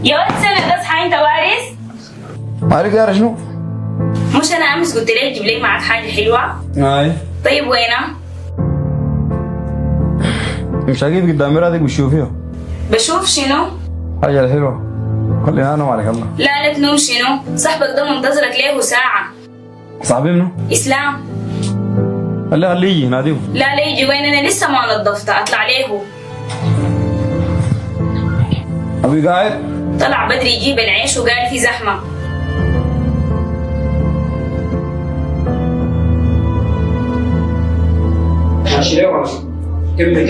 يا ولد سنة تصحى انت وارث؟ مالك يا شنو؟ مش انا امس قلت لك جيب لي معك حاجة حلوة؟ اي طيب وينها؟ مش هجيب قدام مراتك بتشوفيها. بشوف شنو؟ حاجة حلوة. خلينا انا وعليك الله. لا لا تنوم شنو؟ صاحبك ده منتظرك ليه ساعة. صاحبي منه؟ اسلام. خليه يجي ناديه. لا لا يجي وين انا لسه ما نظفتها اطلع ليه. ابي قاعد؟ طلع بدري يجيب العيش وقال في زحمة. ماشي ليه ولا كلمة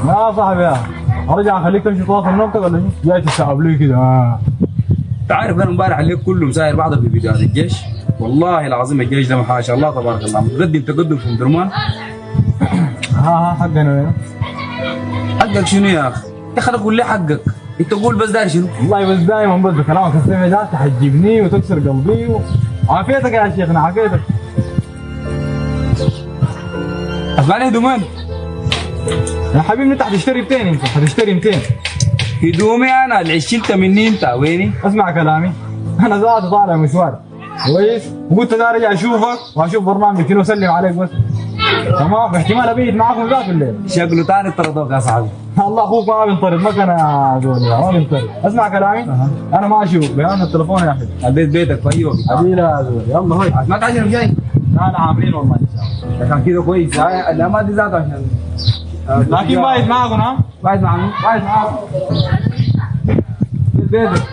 لا صاحبي ارجع اخليك تمشي تواصل نومتك ولا شو؟ جاي تستعب لي كده تعرف انا امبارح الليل كله مساير بعض في فيديوهات الجيش. والله العظيم الجيش ده ما شاء الله تبارك الله متقدم تقدم في درمان. ها حقنا وين؟ حقك شنو يا اخي؟ يا اخي انا اقول لي حقك انت قول بس داير شنو؟ والله بس دائما بس بكلامك السمع ده تحجبني وتكسر قلبي عافيتك يا شيخنا عافيتك. اسمعني هدومان يا حبيبي انت حتشتري 200 انت حتشتري 200. هدومي انا اللي شلت مني انت ويني؟ اسمع كلامي انا ذاتي طالع مشوار كويس وقلت انا ارجع اشوفك واشوف برنامجك كده واسلم عليك بس تمام. احتمال ابيت معاكم ذاك الليل. شكله تاني طردوك يا صاحبي. الله اخوك ما بينطرد ما كان يا زول ما بينطرد. اسمع كلامي انا ما اشوف بيان التليفون يا اخي. البيت بيتك في اي وقت. حبيبي يا زول يلا هاي ما تعجل جاي. لا لا عاملين والله ان شاء الله. عشان كده كويس لا ما دي ذاته عشان لكن بايت معاكم ها؟ بايت معانا بايت معاكم. بيتك